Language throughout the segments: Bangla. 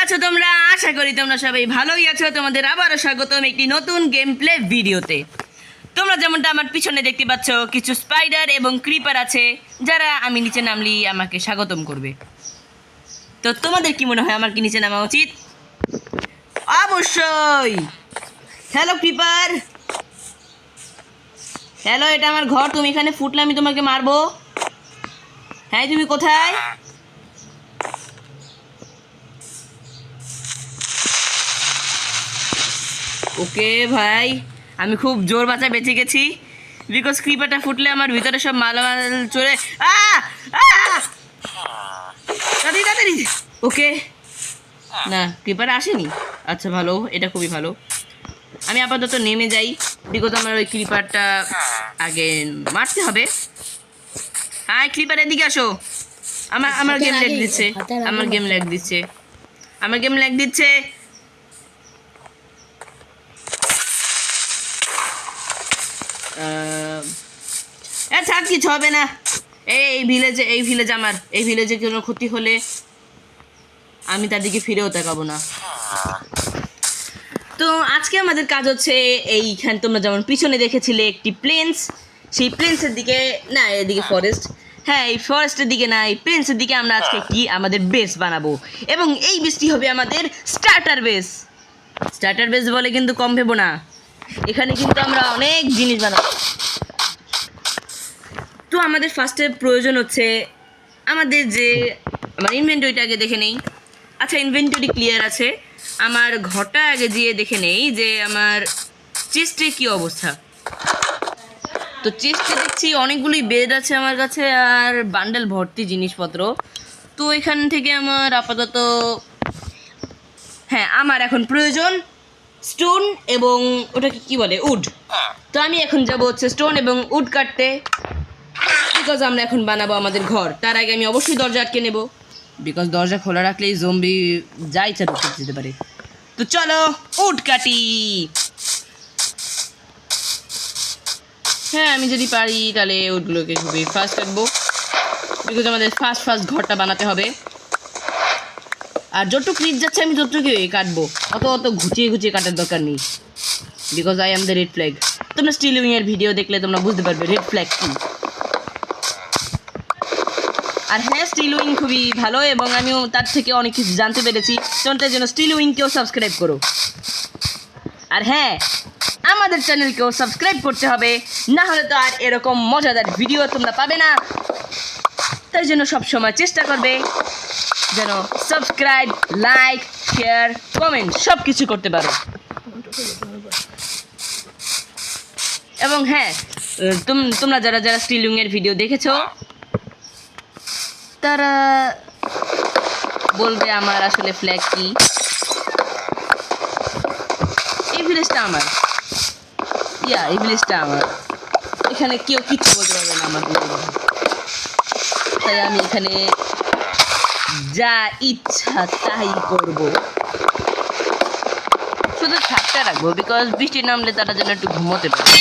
আছো তোমরা? আশা করি তোমরা সবাই ভালোই আছো। তোমাদের আবারও স্বাগতম একটি নতুন গেম প্লে ভিডিওতে। তোমরা যেমনটা আমার পিছনে দেখতে পাচ্ছ, কিছু স্পাইডার এবং ক্রিপার আছে যারা আমি নিচে নামলি আমাকে স্বাগতম করবে। তো তোমাদের কি মনে হয় আমার কি নিচে নামা উচিত? অবশ্যই। হ্যালো ক্রিপার, হ্যালো, এটা আমার ঘর। তুমি এখানে ফুটলে আমি তোমাকে মারবো। হ্যাঁ, তুমি কোথায়? ওকে ভাই, আমি খুব জোর বাঁচা বেঁচে গেছি, বিকজ ক্রিপারটা ফুটলে আমার ভিতরে সব মালামাল চলে। তাড়াতাড়ি তাড়াতাড়ি। ওকে, না ক্রিপার আসেনি। আচ্ছা ভালো, এটা খুবই ভালো। আমি আপাতত নেমে যাই, বিকজ আমার ওই ক্রিপারটা আগে মারতে হবে। হ্যাঁ ক্রিপার, এদিকে আসো। আমার গেম ল্যাগ দিচ্ছে, আমার গেম ল্যাগ দিচ্ছে, আমার গেম ল্যাগ দিচ্ছে। থাক, কিছু হবে না। এই ভিলেজে আমার এই ভিলেজে কোনো ক্ষতি হলে আমি তাদেরকে ফিরেও তাকাবো না। তো আজকে আমাদের কাজ হচ্ছে, এইখানে তোমরা যেমন পিছনে দেখেছিলে একটি প্লেন্স, সেই প্লেন্সের দিকে না, এদিকে ফরেস্ট, হ্যাঁ এই ফরেস্টের দিকে না, এই প্লেন্সের দিকে আমরা আজকে কি আমাদের বেস বানাবো, এবং এই বেসটি হবে আমাদের স্টার্টার বেস। স্টার্টার বেস বলে কিন্তু কম ভেবো না, এখানে কিন্তু আমরা অনেক জিনিস বানাবো। তো আমাদের ফার্স্টে প্রয়োজন হচ্ছে আমাদের যে আমার ইনভেন্টরিটা আগে দেখে নেই। আচ্ছা, ইনভেন্টরি ক্লিয়ার আছে, আমার ঘরটা আগে গিয়ে দেখে নেই যে আমার চেস্টে কী অবস্থা। তো চেস্টে দেখছি অনেকগুলোই বেড আছে আমার কাছে, আর বান্ডেল ভর্তি জিনিসপত্র। তো এখান থেকে আমার আপাতত, হ্যাঁ আমার এখন প্রয়োজন স্টোন এবং ওটাকে কি বলে, উড। তো আমি এখন যাব হচ্ছে স্টোন এবং উড কাটতে, বিকজ আমরা এখন বানাবো আমাদের ঘর। তার আগে আমি অবশ্যই দরজা আটকে নেব, বিকজ দরজা খোলা রাখলেই জম্বি যা ইচ্ছা ঢুকে যেতে পারে। তো চলো উড কাটি। হ্যাঁ আমি যদি পারি তাহলে উডগুলোকে খুবই ফাস্ট কাটবো, বিকজ আমাদের ফার্স্ট ঘরটা বানাতে হবে। আর যতটুকু রিচ যাচ্ছে আমি ততটুকুই কাটবো, অত ঘুচিয়ে কাটার দরকার নেই, because I am the red flag. তোমরা স্টিল উইংয়ের ভিডিও দেখলে তোমরা বুঝতে পারবে রেড ফ্ল্যাগ কি। আর হ্যাঁ, স্টিল উইং খুবই ভালো এবং আমিও তার থেকে অনেক কিছু জানতে পেরেছি। তার জন্য স্টিল উইংকেও সাবস্ক্রাইব করো। আর হ্যাঁ, আমাদের চ্যানেলকেও সাবস্ক্রাইব করতে হবে, না হলে তো আর এরকম মজাদার ভিডিও তোমরা পাবে না। তাই জন্য সবসময় চেষ্টা করবে যেন সাবস্ক্রাইব, লাইক, শেয়ার, কমেন্ট সব কিছু করতে পারো। এবং হ্যাঁ, তোমরা যারা স্টিল উইংয়ের ভিডিও দেখেছো তারা বলবে আমার আসলে ফ্ল্যাগ কি। এই ভিলেজটা আমার, এই ভিলেজটা আমার, এখানে কেউ কিচ্ছু বলতে পারবে না আমার ভিলেজে। তাই আমি এখানে যা ইচ্ছা তাই করব, শুধু ছাদটা রাখবো, বিকজ বৃষ্টি নামলে তারা যেন একটু ঘুমোতে পারে।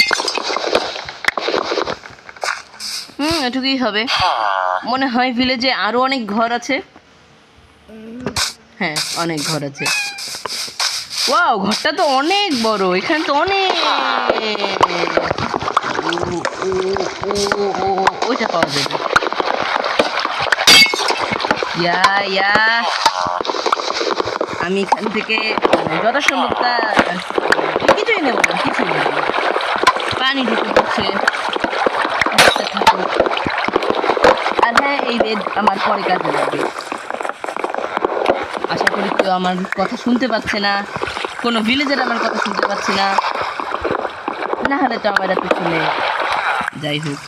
এটুকুই হবে। মনে হয় ভিলেজে আরো অনেক ঘর আছে। হ্যাঁ অনেক ঘর আছে। ওয়াও, ঘরটা তো অনেক বড়, এখানে তো অনেক। ওইটা পাওয়া যাবে। আমি এখান থেকে যথাসম্ভব কিছুই নেবো না, কিছুই নেবো না। পানি ঢুকে পড়ছে। আর হ্যাঁ, এই বেড আমার পরে কাজে লাগবে। আশা করি কেউ আমার কথা শুনতে পাচ্ছে না, কোনো ভিলেজের আমার কথা শুনতে পাচ্ছে না, না হলে তো আমার এত শুনে। যাই হোক,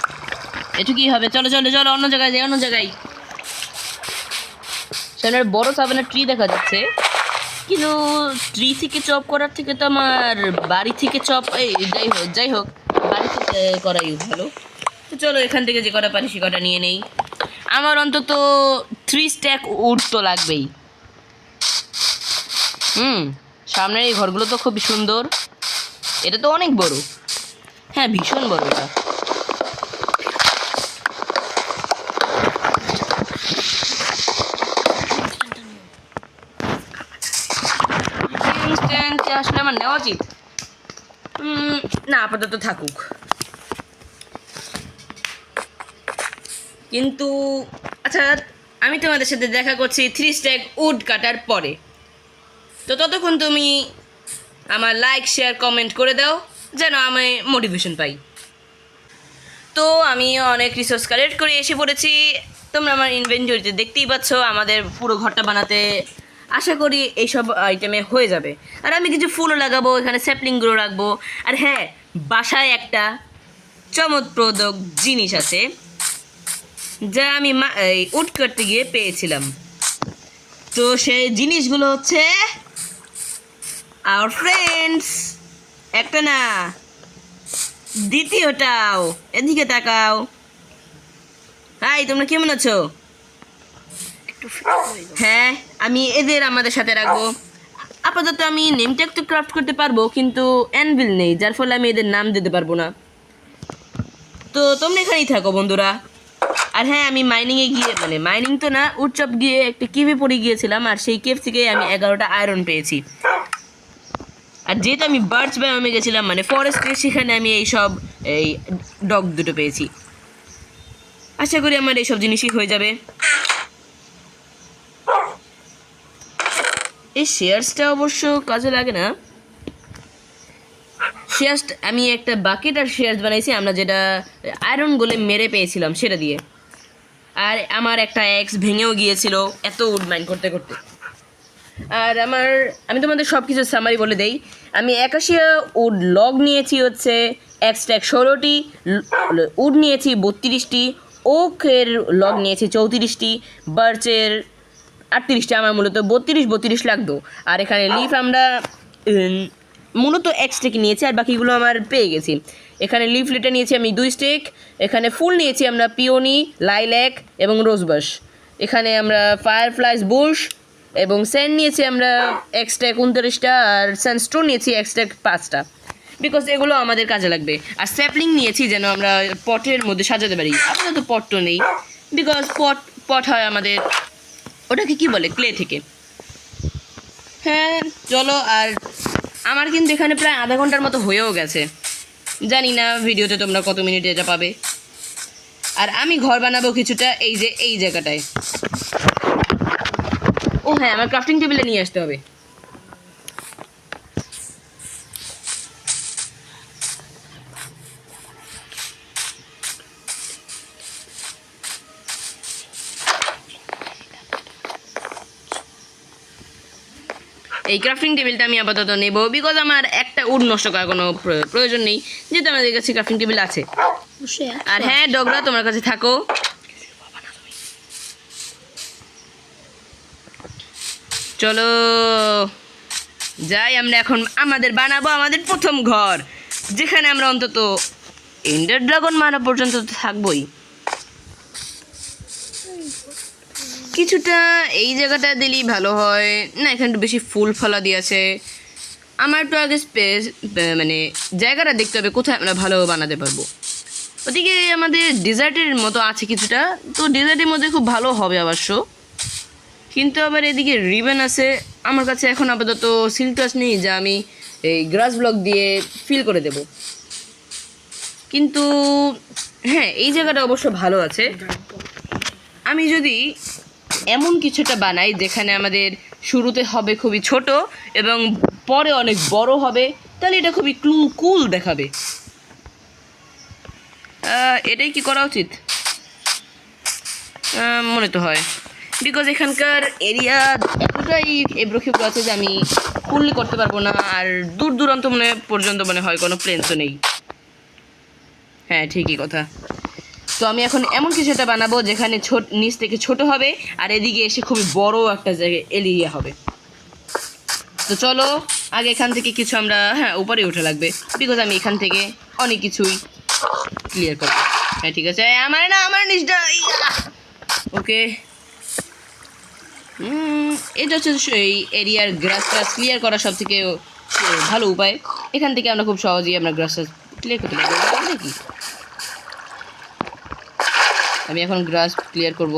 এটুকুই হবে। চলো অন্য জায়গায় যাই, অন্য জায়গায়। সামনে বড় সাবানের ট্রি দেখা যাচ্ছে, কিন্তু ট্রি থেকে চপ করার থেকে তো আমার বাড়ি থেকে চপ, যাই হোক বাড়ি থেকে করাই ভালো। তো চলো এখান থেকে যে কটা পারি সে কটা নিয়ে নেই। আমার অন্তত 3 স্ট্যাক উড তো লাগবেই। সামনের এই ঘরগুলো তো খুবই সুন্দর। এটা তো অনেক বড়, হ্যাঁ ভীষণ বড় এটা। স্ট্যান্ডটা আসলে আমার নেওয়া উচিত। না, আপাতত থাকুক। কিন্তু আচ্ছা, আমি তোমাদের সাথে দেখা করছি 3 স্ট্যাক উড কাটার পরে। তো ততক্ষণ তুমি আমার লাইক, শেয়ার, কমেন্ট করে দাও যেন আমি মোটিভেশন পাই। তো আমি অনেক রিসোর্স কালেক্ট করে এসে পড়েছি। তোমরা আমার ইনভেন্টরিতে দেখতেই পাচ্ছ। আমাদের পুরো ঘরটা বানাতে আশা করি এইসব আইটেমে হয়ে যাবে। আর আমি কিছু ফুলও লাগাবো, এখানে স্যাপলিংগুলো রাখবো। আর হ্যাঁ, বাসায় একটা চমৎপ্রদ জিনিস আছে যা আমি এই উড করতে গিয়ে পেয়েছিলাম। তো সেই জিনিসগুলো হচ্ছে আওয়ার ফ্রেন্ডস। একটা না, দ্বিতীয়টাও। এদিকে তাকাও। হাই, তোমরা কেমন আছো? হ্যাঁ, আমি এদের আমাদের সাথে রাখবো। আপাতত আমি নেম ট্যাগ তো ক্রাফট করতে পারবো, কিন্তু অ্যানভিল নেই, যার ফলে আমি এদের নাম দিতে পারবো না। তো তোমরা এখানেই থাকো বন্ধুরা। আর হ্যাঁ, আমি মাইনিংয়ে গিয়ে, মানে মাইনিং তো না, উৎসব গিয়ে একটা কেভে পড়ে গিয়েছিলাম, আর সেই কেভ থেকে আমি 11টা আয়রন পেয়েছি। আর যেহেতু আমি বার্চ বায়োমে গেছিলাম, মানে ফরেস্টে, সেখানে আমি এই ডগ দুটো পেয়েছি। আশা করি আমার এইসব জিনিসই হয়ে যাবে। এই শেয়ার্সটা অবশ্য কাজে লাগে না। শেয়ার্স আমি একটা বাকেট আর শেয়ার্স বানাইছি, আমরা যেটা আয়রন গোলে মেরে পেয়েছিলাম সেটা দিয়ে। আর আমার একটা এক্স ভেঙেও গিয়েছিল এত উড মাইন করতে করতে। আর আমি তোমাদের সব কিছু সামারি বলে দেই। আমি 81 উড লগ নিয়েছি হচ্ছে এক্সট্রাক 16টি, উড নিয়েছি 32টি, ওকের লগ নিয়েছি 34টি, বার্চের 38টি। আমার মূলত 32 লাগতো। আর এখানে লিফ আমরা মূলত এক স্টেক নিয়েছি, আর বাকিগুলো আমার পেয়ে গেছি। এখানে লিফলেটে নিয়েছি আমি 2 স্টেক। এখানে ফুল নিয়েছি আমরা পিওনি, লাইল্যাক এবং রোজবাস। এখানে আমরা ফায়ারফ্লাইজ বুশ এবং স্যান্ড নিয়েছি আমরা এক্সট্রাক 29টা, আর স্যান্ডস্টোন নিয়েছি এক্সট্রাক 5টা, বিকজ এগুলো আমাদের কাজে লাগবে। আর স্যাপলিং নিয়েছি যেন আমরা পটের মধ্যে সাজাতে পারি। আপাতত পট তো নেই, বিকজ পট হয় আমাদের, ওটাকে কি বলে, ক্লে থেকে। হ্যাঁ চলো। আর আমার কিন্তু এখানে প্রায় আধা ঘন্টার মতো হয়েও গেছে। জানি না ভিডিওতে তোমরা কত মিনিট এটা পাবে। আর আমি ঘর বানাবো কিছুটা এই জায়গাটায়। ও হ্যাঁ, আমার ক্রাফটিং টেবিলে নিয়ে আসতে হবে। এই ক্রাফটিং টেবিলটা আমি আপাতত নেব, বিকজ আমার একটা উড নষ্ট করার কোনো প্রয়োজন নেই, যেহেতু আমাদের কাছে ক্রাফটিং টেবিল আছে। আর হ্যাঁ ডগরা, তোমার কাছে থাকো। চলো যাই, আমরা এখন বানাবো আমাদের প্রথম ঘর, যেখানে আমরা অন্তত এন্ডার ড্রাগন মারা পর্যন্ত থাকবোই। কিছুটা এই জায়গাটা দিলেই ভালো হয় না, এখানে একটু বেশি ফুল ফলা দিয়েছে। আমার একটু আগে স্পেস, মানে জায়গাটা দেখতে হবে কোথায় আমরা ভালো বানাতে পারবো। ওদিকে আমাদের ডেজার্টের মতো আছে কিছুটা, তো ডেজার্টের মধ্যে খুব ভালো হবে অবশ্য। কিন্তু আবার এদিকে রিবন আছে। আমার কাছে এখন আপাতত সিল্টাস নেই যা আমি এই গ্রাস ব্লক দিয়ে ফিল করে দেব। কিন্তু হ্যাঁ, এই জায়গাটা অবশ্য ভালো আছে। আমি যদি এমন কিছুটা বানাই যেখানে আমাদের শুরুতে হবে খুবই ছোট এবং পরে অনেক বড় হবে, তাহলে এটা খুবই কুল দেখাবে। এটাই কি করা উচিত মনে তো হয়, বিকজ এখানকার এরিয়া এতটাই এবড়োখেবড়ো আছে যে আমি ফুললি করতে পারবো না। আর দূর দূরান্ত পর্যন্ত মনে হয় কোনো প্লেন্সও নেই। হ্যাঁ ঠিকই কথা। তো আমি এখন এমন কিছু একটা বানাবো যেখানে নিচ থেকে ছোট হবে আর এদিকে এসে খুবই বড় একটা জায়গায় এরিয়া হবে। তো চলো আগে এখান থেকে কিছু আমরা উপরে উঠে লাগবে, বিকজ আমি এখান থেকে অনেক কিছুই ক্লিয়ার করবো। হ্যাঁ ঠিক আছে, আমার নিচটা ওকে। এটা হচ্ছে এই এরিয়ার গ্রাস ক্লিয়ার করা সব থেকে ভালো উপায়। এখান থেকে আমরা খুব সহজেই আমরা গ্রাস ক্লিয়ার করতে পারবো নাকি। আমি এখন গ্রাস ক্লিয়ার করব।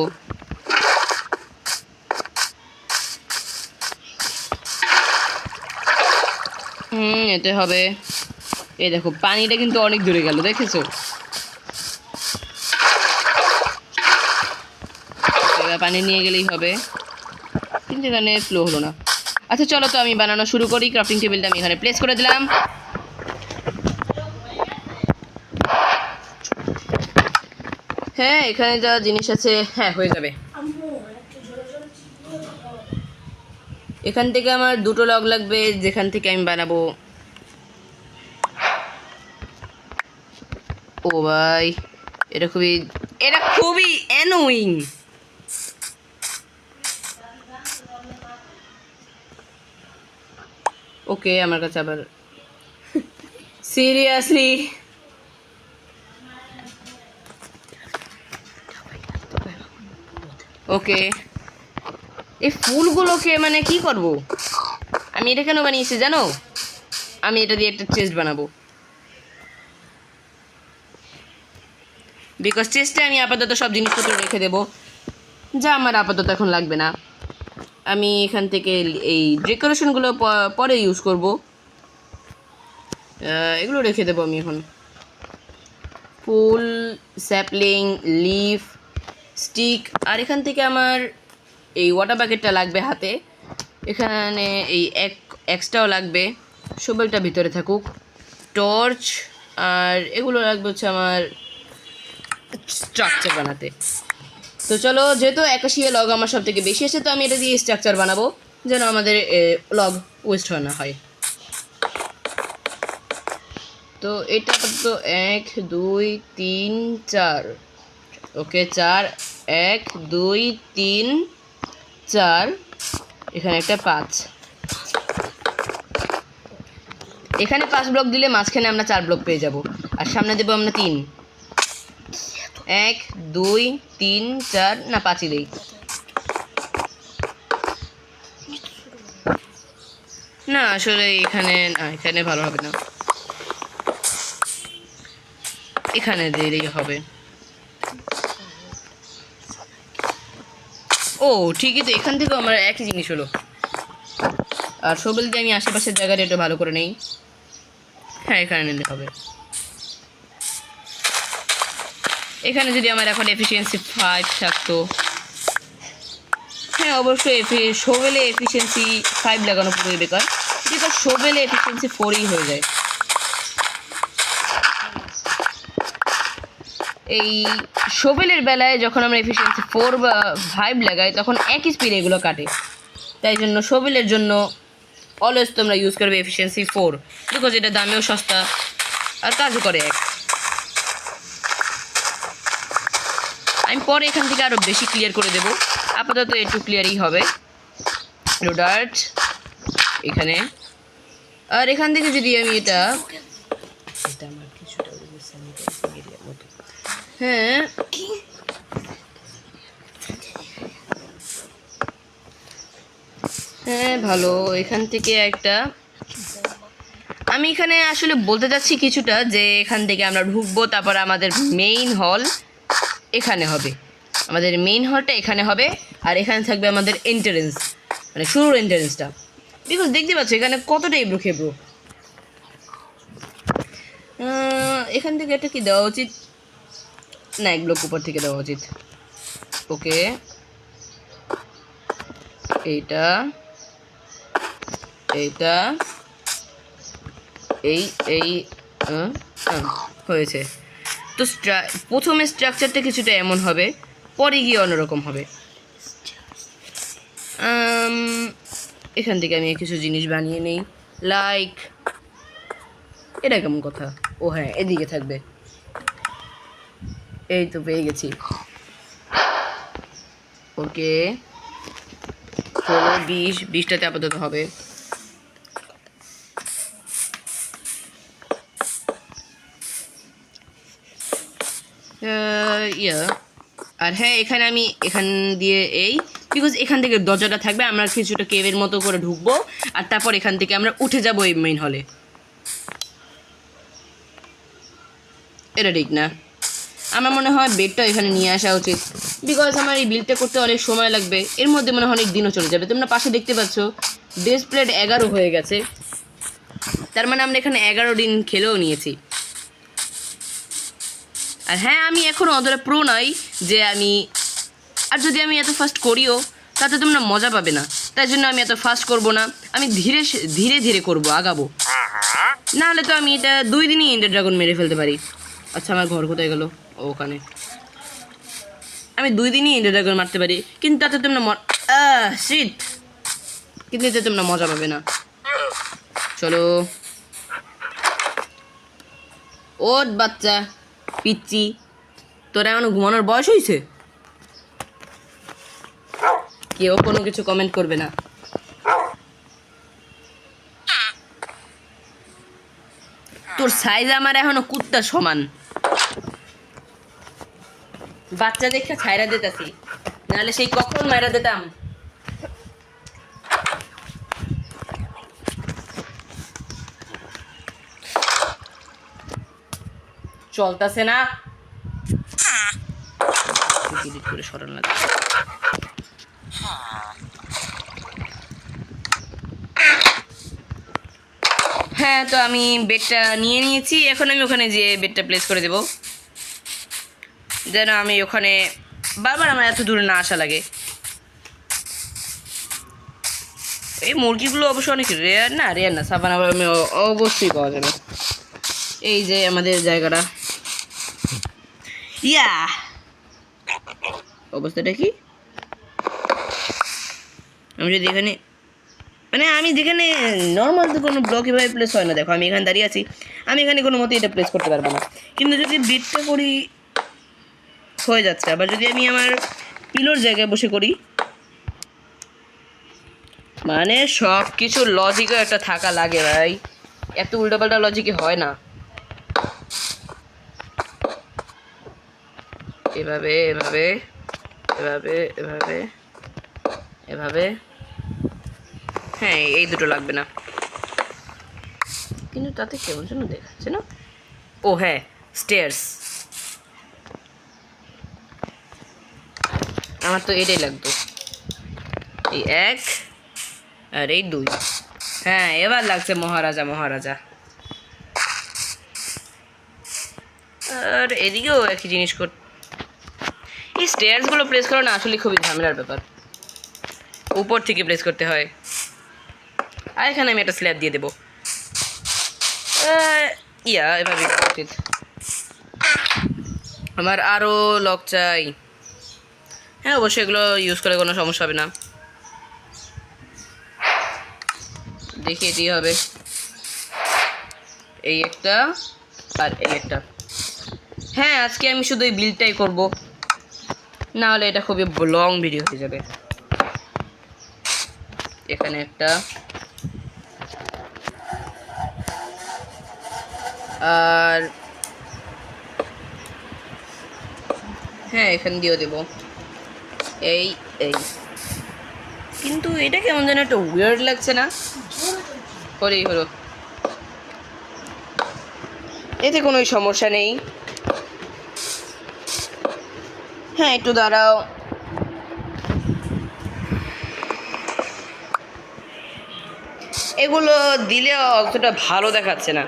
এতে হবে। এই দেখো পানিটা কিন্তু অনেক দূরে গেল, দেখেছো? পানি নিয়ে গেলেই হবে, কিন্তু এখানে ফ্লো হলো না। আচ্ছা চলো তো আমি বানানো শুরু করি। ক্রাফটিং টেবিলটা আমি এখানে প্লেস করে দিলাম। হ্যাঁ এখানে যা জিনিস আছে হ্যাঁ হয়ে যাবে। এখান থেকে আমার 2টো লগ লাগবে, যেখান থেকে আমি বানাবো। ও ভাই এটা খুবই অ্যানোয়িং। ওকে আমার কাছে আবার সিরিয়াসলি ওকে এই ফুলগুলোকে মানে কি করব? আমি এটা কেন বানিয়েছি জানো? আমি এটা দিয়ে একটা চেস্ট বানাবো, বিকজ চেস্টে আমি আপাতত সব জিনিসপত্র রেখে দেবো যা আমার আপাতত এখন লাগবে না। আমি এখান থেকে এই ডেকোরেশনগুলো পরে ইউজ করব, এগুলো রেখে দেবো আমি এখন। ফুল, স্যাপলিং, লিফ, স্টিক, আর এখান থেকে আমার এই ওয়াটার বাকেটটা লাগবে হাতে। এখানে এই এক্সট্রাও লাগবে, শোবেলটা ভিতরে থাকুক। টর্চ আর এগুলো লাগবে হচ্ছে আমার স্ট্রাকচার বানাতে। তো চলো, যেহেতু 81 লগ আমার সব থেকে বেশি আছে, তো আমি এটা দিয়ে স্ট্রাকচার বানাবো যেন আমাদের লগ ওয়েস্ট না হয়। তো এটা তো 1 2 3 4, ওকে 4 1 2 3 4, এখানে একটা 5, এখানে 5 ব্লক দিলে মাঝখানে আমরা 4 ব্লক পেয়ে যাব, আর সামনে দেবো আমরা 3। 1 2 3 4, না 5ই দেই। না আসলে এখানে ভালো হবে না, এখানে দিলেই হবে। ও ঠিকই তো, এখান থেকেও আমার একই জিনিস হলো। আর শোবেল দিয়ে আমি আশেপাশের জায়গাটা একটু ভালো করে নেই। হ্যাঁ এখানে নিলে হবে। এখানে যদি আমার এখন এফিসিয়েন্সি 5 থাকতো, হ্যাঁ অবশ্যই শোবেলে এফিসিয়েন্সি 5 লাগানো পুরোই বেকার, বিকজ শোবেলে এফিসিয়েন্সি 4ই হয়ে যায়। এই শোবেলের বেলায় যখন আমরা এফিসিয়েন্সি 4 বা 5 লাগাই তখন একই স্পিডে এগুলো কাটে, তাই জন্য শোবেলের জন্য অলওয়েজ তোমরা ইউজ করবে এফিসিয়েন্সি 4, বিকজ এটা দামেও সস্তা আর কাজও করে এক। আমি পরে এখান থেকে আরও বেশি ক্লিয়ার করে দেবো, আপাতত একটু ক্লিয়ারই হবে। রোডার্ট এখানে, আর এখান থেকে যদি আমি এটা আমার কিছুটা হ্যাঁ হ্যাঁ ভালো, এখান থেকে একটা আমি এখানে আসলে বলতে চাচ্ছি কিছুটা, যে এখান থেকে আমরা ঢুকবো, তারপর আমাদের মেইন হল এখানে হবে, আমাদের মেইন হলটা এখানে হবে, আর এখানে থাকবে আমাদের এন্ট্রেন্স, মানে শুরুর এন্ট্রেন্সটা। বিকজ দেখতে পাচ্ছ এখানে কতটা এবড়ো খেবড়ো। এখান থেকে একটা কি দেওয়া উচিত, না এক ব্লক উপর থেকে দেওয়া উচিত। ওকে এইটা এইটা এই এই হয়েছে। তো প্রথমে স্ট্রাকচারটা কিছুটা এমন হবে, পরে গিয়ে অন্যরকম হবে। এখান থেকে আমি কিছু জিনিস বানিয়ে নিই, লাইক এটা কেমন কথা, ও হ্যাঁ এদিকে থাকবে। এই তো পেয়ে গেছি। ওকে 16 20টাতে আপাতত হবে। আর হ্যাঁ এখানে আমি এখান দিয়ে বিকজ এখান থেকে দরজাটা থাকবে, আমরা কিছুটা কেভের মতো করে ঢুকবো, আর তারপর এখান থেকে আমরা উঠে যাবো এই মেইন হলে। এটা ঠিক না, আমার মনে হয় বেডটা এখানে নিয়ে আসা উচিত, বিকজ আমার এই বিলটা করতে অনেক সময় লাগবে, এর মধ্যে মনে হয় অনেক দিনও চলে যাবে। তোমরা পাশে দেখতে পাচ্ছ ডিসপ্লেড 11 হয়ে গেছে, তার মানে আমরা এখানে 11 দিন খেলেও নিয়েছি। আর হ্যাঁ, আমি এখনও অতটা প্রো নই যে আমি, আর যদি আমি এত ফাস্ট করিও তাতে তোমরা মজা পাবে না। তাই জন্য আমি এত ফাস্ট করব না, আমি ধীরে ধীরে ধীরে করব, আগাবো। নাহলে তো আমি এটা 2 দিনই এন্ডার ড্রাগন মেরে ফেলতে পারি। আচ্ছা, আমার ঘর কোথায় গেল? ওখানে। আমি 2 দিনই এন্ডার ড্রাগন মারতে পারি, কিন্তু তাতে তোমরা শিট, কিন্তু এতে তোমরা মজা পাবে না। চলো ওট বাচ্চা পিচ্চি, তোর এখনো ঘুমানোর বয়স হয়েছে? কেউ কোনো কিছু কমেন্ট করবে না। তোর সাইজ আমার এখনো কুত্তার সমান। বাচ্চা দেখে ছাইরা দিতাছি, নাহলে সেই কখন মাইরা দিতাম। চলতেছে না, ডিলিট করে সরান লাগে। হ্যাঁ, তো আমি বেডটা নিয়ে নিয়েছি। এখন আমি ওখানে যেয়ে বেডটা প্লেস করে দেব, যেন আমি ওখানে বারবার আমার এত দূরে না আসা লাগে। এই মুরগিগুলো অবশ্য অনেক রেয়ার না সাবান আবার আমি অবশ্যই পাওয়া যাবে। এই যে আমাদের জায়গাটা, ইয়া অবস্থাটা কি? আমি যদি এখানে, মানে আমি যেখানে নর্মাল তো কোনো ব্লক এভাবে প্লেস হয় না। দেখো আমি এখানে দাঁড়িয়ে আছি, আমি এখানে কোনো মতে এটা প্লেস করতে পারবো না। কিন্তু যদি বেডটা করি হয়ে যাচ্ছে। আবার যদি আমি আমার পিলোর জায়গায় বসে করি, মানে সব কিছু লজিকও একটা থাকা লাগে ভাই, এত উল্টোপাল্টা লজিকে হয় না। এভাবে এভাবে এভাবে এভাবে এভাবে, হ্যাঁ এই দুটো লাগবে না, কিন্তু তাতে কেমন যেন দেখাচ্ছে না। ও হ্যাঁ, স্টেয়ার্স, আমার তো এটাই লাগতো। এই 1 আর এই 2, হ্যাঁ এবার লাগছে মহারাজা মহারাজা। আর এদিকেও একই জিনিস কর। এই স্টেয়ার্সগুলো প্লেস করা না আসলে খুবই ঝামেলার ব্যাপার, উপর থেকে প্লেস করতে হয়। আর এখানে আমি একটা স্ল্যাব দিয়ে দেবো। এভাবে উচিত। আমার আরও লক চাই। হ্যাঁ অবশ্যই এগুলো ইউজ করে কোনো সমস্যা হবে না, দেখিয়ে দিয়ে হবে। এই একটা আর এই একটা। হ্যাঁ আজকে আমি শুধু এই বিলটাই করবো, না হলে এটা খুবই লং ভিডিও হয়ে যাবে। এখানে একটা, আর হ্যাঁ এখান দিয়েও দেবো। এই এই কিন্তু এটা কেমন যেন একটা উইয়ার্ড লাগছে না? করেই হলো, এতে কোনো সমস্যা নেই। হ্যাঁ একটু দাঁড়াও, এগুলো দিলে অতটা ভালো দেখাচ্ছে না,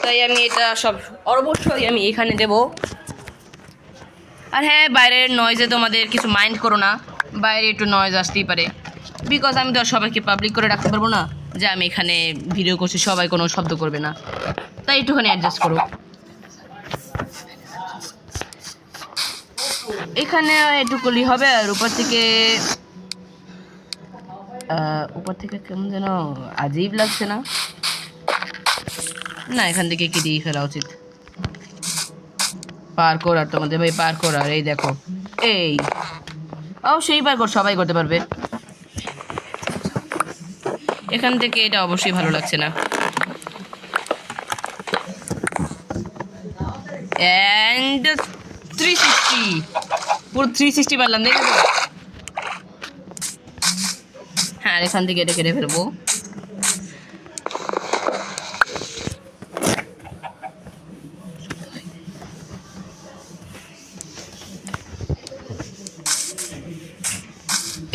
তাই আমি এটা সব অবশ্যই আমি এখানে দেব। আর হ্যাঁ বাইরের নয়েজে তোমাদের কিছু মাইন্ড করো না, বাইরে একটু নয়েজ আসতেই পারে, বিকজ আমি তো আর সবাইকে পাবলিক করে রাখতে পারবো না যে আমি এখানে ভিডিও করছি সবাই কোনো শব্দ করবে না, তাই একটুখানি অ্যাডজাস্ট করো। এখানে এটুকুলি হবে। আর উপর থেকে কেমন যেন আজীব লাগছে না? না এখান থেকে কি দিয়ে ফেলা উচিত। পার করার তোমাদের ভাই পার করার, এই দেখো এই অবশ্যই পার কর, সবাই করতে পারবে। এখান থেকে এটা অবশ্যই ভালো লাগছে না। অ্যান্ড 360, পুরো 360 পারলাম, দেখো। হ্যাঁ এখান থেকে এটা কেটে ফেলবো।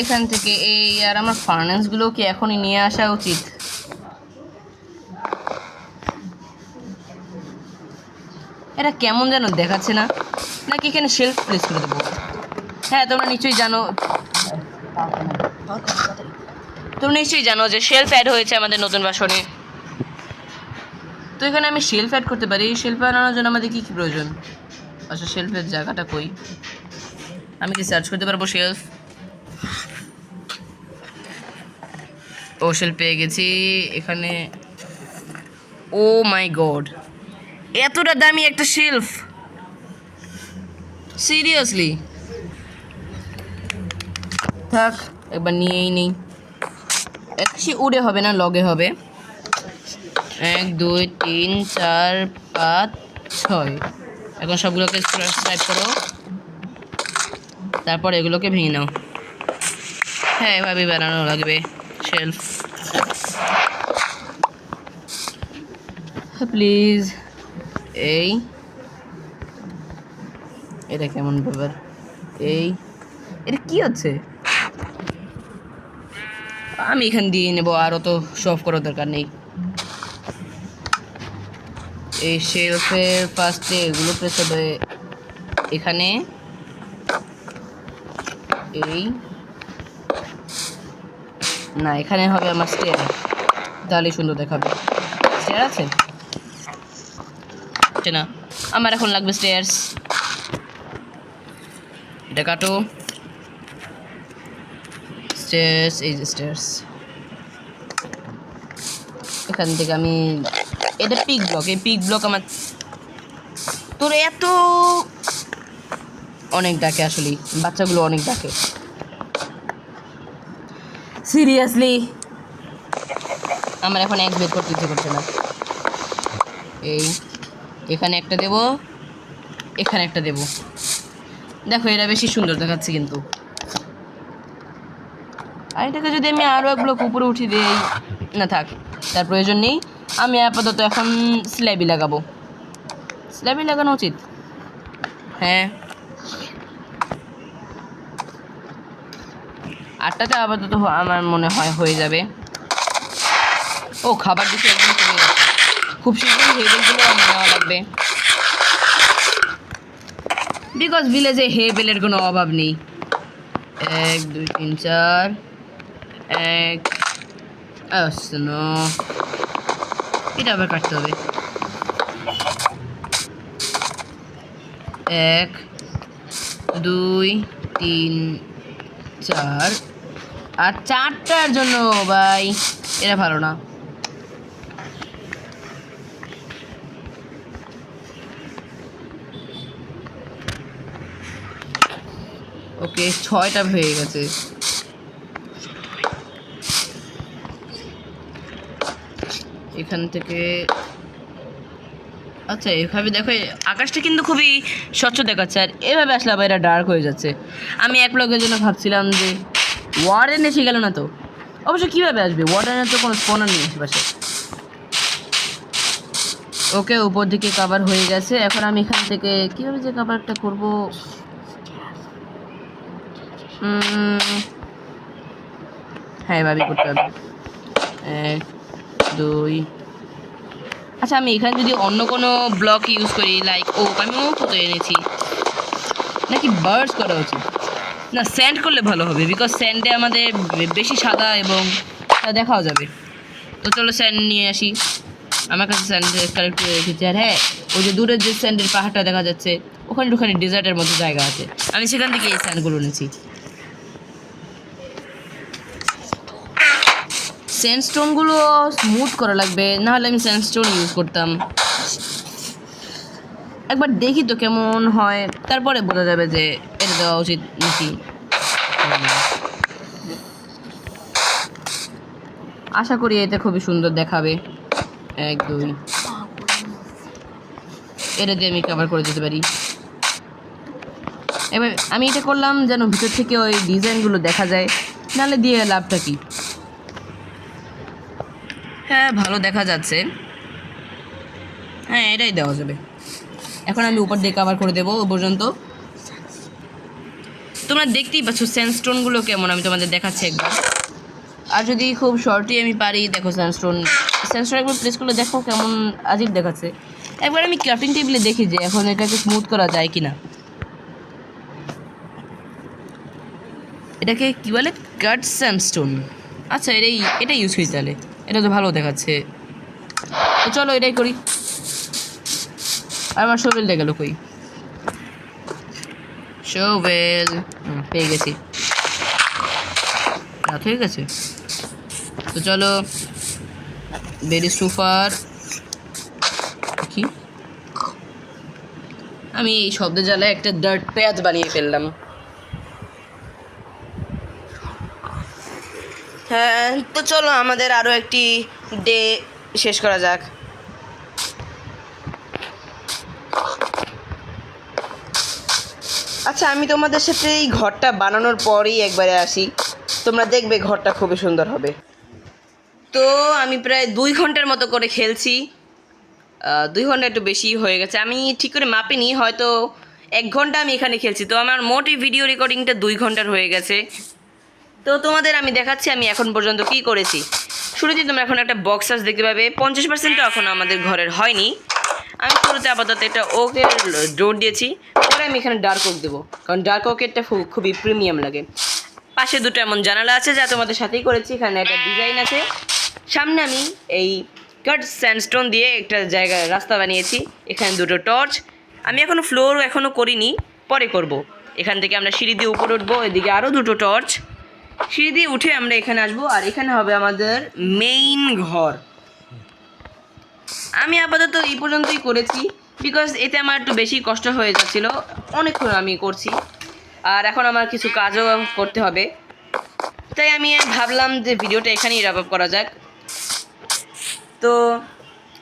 এখান থেকে এই, আর আমার ফার্নেসগুলো কি এখনই নিয়ে আসা উচিত? এটা কেমন যেন দেখাচ্ছে না, নাকি এখানে শেলফ প্লেস করে দেবো? হ্যাঁ, তোমরা নিশ্চয়ই জানো যে শেলফ অ্যাড হয়েছে আমাদের নতুন ভার্সনে। তো এখানে আমি শেলফ অ্যাড করতে পারি। শেলফ বানানোর জন্য আমাদের কী কী প্রয়োজন? আচ্ছা, শেলফের জায়গাটা কই? আমি কি সার্চ করতে পারবো শেলফ? ও, শেলফ পেয়ে গেছি এখানে। ও মাই গড, এতটা দামি একটা শেলফ! সিরিয়াসলি? থাক, একবার নিয়েই নেই। একশি উড়ে হবে না, লগে হবে। 1 2 3 4 5 6। এখন সবগুলোকে সাবস্ক্রাইব করো, তারপর এগুলোকে ভেঙে নাও। হ্যাঁ, এভাবেই বানানো লাগবে শেলফ। প্লিজ। এটা কেমন ব্যাপার? এটা কি আছে? আমি এখান দিয়ে নেবো, আরও তো শো অফ করার দরকার নেই। এই শেলফের ফার্স্টে এগুলো প্রেস হবে এখানে। না, এখানে হবে আমার স্টেয়ার, তাহলে সুন্দর দেখাবে। স্টেয়ার আছে না? আমার এখন লাগবে স্টেয়ার্স। এটা কাটো। স্টেয়ার্স, এই যে স্টেয়ার্স। এখান থেকে আমি এটা পিক ব্লক, এই পিক ব্লক আমার তোর এত অনেক ডাকে, আসলে বাচ্চাগুলো অনেক ডাকে। সিরিয়াসলি আমার এখন এক বের করতে ইচ্ছে করছে না। এখানে একটা দেব, এখানে একটা দেব। দেখো, এটা বেশি সুন্দর দেখাচ্ছে কিন্তু। আর এটাকে যদি আমি আরও এক ব্লক উপরে উঠিয়ে দিই, না থাক, তার প্রয়োজন নেই। আমি আপাতত এখন স্ল্যাবই লাগাবো। স্ল্যাবই লাগানো উচিত। হ্যাঁ, 8টাতে আপাতত আমার মনে হয় হয়ে যাবে। ও, খাবার দিতে একদম কমে গেছে। খুব শীঘ্রই হেবেলগুলো আমার নেওয়া লাগবে, বিকজ ভিলেজে হেবেলের কোনো অভাব নেই। 1 2 3 4 1। এটা আবার কাটতে হবে। 1 2 3 4। আর 4টার জন্য ভাই এটা ভালো না। ওকে, 6টা হয়ে গেছে। এখান থেকে আচ্ছা, এভাবে দেখো আকাশটা কিন্তু খুবই স্বচ্ছ দেখাচ্ছে, আর এভাবে আসলে আবার এটা ডার্ক হয়ে যাচ্ছে। আমি এক ব্লকের জন্য ভাবছিলাম যে ওয়ার্ডেন এসে গেল না তো। অবশ্য কীভাবে আসবে? ওয়ার্ডেনের তো কোনো স্পনার নেই আশেপাশে। ওকে, উপর দিকে কভার হয়ে গেছে। এখন আমি এখান থেকে কীভাবে যে কভারটা করবো? হ্যাঁ, এভাবেই করতে হবে। 1 2। আচ্ছা, আমি এখানে যদি অন্য কোনো ব্লক ইউজ করি, লাইক আমি তো এনেছি, নাকি বার্ডস করা উচিত? না, স্যান্ড করলে ভালো হবে, বিকজ স্যান্ডে আমাদের বেশি সাদা এবং দেখাও যাবে। তো চলো স্যান্ড নিয়ে আসি। আমার কাছে স্যান্ড কালেক্ট করে রেখেছি। আর হ্যাঁ, ওই যে দূরের যে স্যান্ডের পাহাড়টা দেখা যাচ্ছে, ওখানে ডেজার্টের মতো জায়গা আছে, আমি সেখান থেকে এই স্যান্ডগুলো এনেছি। স্যান্ডস্টোনগুলো স্মুথ করা লাগবে, নাহলে আমি স্যান্ডস্টোন ইউজ করতাম। একবার দেখি তো কেমন হয়, তারপরে বোঝা যাবে যে এটা দেওয়া উচিত নাকি। আশা করি এটা খুবই সুন্দর দেখাবে। 1 2। এটা দিয়ে আমি কভার করে দিতে পারি। এবার আমি এটা করলাম যেন ভিতর থেকে ওই ডিজাইনগুলো দেখা যায়, নাহলে দিয়ে লাভটা কি? হ্যাঁ, ভালো দেখা যাচ্ছে। হ্যাঁ, এটাই দেওয়া যাবে। এখন আমি উপর দিয়ে কভার করে দেবো ও পর্যন্ত। তোমরা দেখতেই পাচ্ছ স্যান্ডস্টোনগুলো কেমন, আমি তোমাদের দেখাচ্ছি একবার। আর যদি খুব শর্টই আমি পারি, দেখো স্যান্ডস্টোন একবার প্লেস করলে দেখো কেমন আজীব দেখাচ্ছে। একবার আমি ক্রাফটিং টেবিলে দেখি যে এখন এটাকে স্মুথ করা যায় কিনা। এটাকে কি বলে? কাট স্যান্ডস্টোন। আচ্ছা এটা ইউজ করি তাহলে, এটা তো ভালো দেখাচ্ছে। তো চলো এটাই করি। আর আমার শোভেলটা গেল কই? শোভেল পেয়ে গেছি, রাত হয়ে গেছে। তো চলো, ভেরি সুপার। কি আমি এই শব্দ জ্বালায় একটা ডার্ট পেঁয়াজ বানিয়ে ফেললাম। হ্যাঁ, তো চলো আমাদের আরও একটি ডে শেষ করা যাক। আচ্ছা, আমি তোমাদের সাথে এই ঘরটা বানানোর পরেই একবারে আসি, তোমরা দেখবে ঘরটা খুবই সুন্দর হবে। তো আমি প্রায় 2 ঘন্টার মতো করে খেলছি। 2 ঘন্টা একটু বেশি হয়ে গেছে, আমি ঠিক করে মাপিনি, হয়তো 1 ঘন্টা আমি এখানে খেলছি। তো আমার মোটই ভিডিও রেকর্ডিংটা 2 ঘন্টার হয়ে গেছে। তো তোমাদের আমি দেখাচ্ছি আমি এখন পর্যন্ত কি করেছি। শুরুতেই তোমরা এখন একটা বক্সাস দেখতে পাবে, 50%ও এখন আমাদের ঘরের হয়নি। আমি শুরুতে আপাতত একটা ওকের ডোর দিয়েছি, পরে আমি এখানে ডার্ক ওক দেবো, কারণ ডার্ক ওকেরটা খুবই প্রিমিয়াম লাগে। পাশে দুটো এমন জানালা আছে যা তোমাদের সাথেই করেছি, এখানে একটা ডিজাইন আছে। সামনে আমি এই কাট স্যান্ডস্টোন দিয়ে একটা জায়গায় রাস্তা বানিয়েছি, এখানে দুটো টর্চ। আমি এখনও ফ্লোর করিনি, পরে করব। এখান থেকে আমরা সিঁড়ি দিয়ে উপরে উঠবো, এদিকে আরও দুটো টর্চ। সিঁড়ি দিয়ে উঠে আমরা এখানে আসবো, আর এখানে হবে আমাদের মেইন ঘর। আমি আপাতত এই পর্যন্তই করেছি, বিকজ এতে আমার একটু বেশি কষ্ট হয়ে যাচ্ছিল, অনেকক্ষণ আমি করছি, আর এখন আমার কিছু কাজও করতে হবে। তাই আমি ভাবলাম যে ভিডিওটা এখানেই র্যাপ আপ করা যাক। তো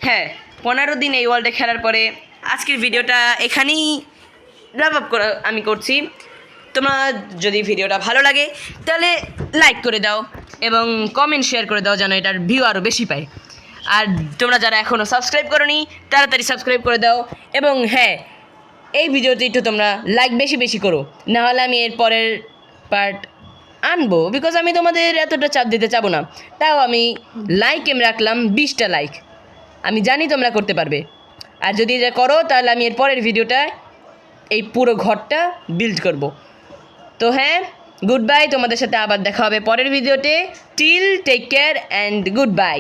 হ্যাঁ, 15 দিন এই ওয়ার্ল্ডে খেলার পরে আজকের ভিডিওটা এখানেই র্যাপ আপ আমি করছি। তোমার যদি ভিডিওটা ভালো লাগে তাহলে লাইক করে দাও এবং কমেন্ট শেয়ার করে দাও, যেন এটার ভিউ আরও বেশি পায়। আর তোমরা যারা এখনও সাবস্ক্রাইব করোনি তাড়াতাড়ি সাবস্ক্রাইব করে দাও। এবং হ্যাঁ, এই ভিডিওতে একটু তোমরা লাইক বেশি করো, নাহলে আমি এর পরের পার্ট আনবো, বিকজ আমি তোমাদের এতটা চাপ দিতে চাবো না। তাও আমি রাখলাম 20টা লাইক। আমি জানি তোমরা করতে পারবে, আর যদি এটা করো তাহলে আমি এর পরের ভিডিওটায় এই পুরো ঘরটা বিল্ড করব। তো হ্যাঁ, গুড বাই, তোমাদের সাথে আবার দেখা হবে পরের ভিডিওতে। Till take care and good bye.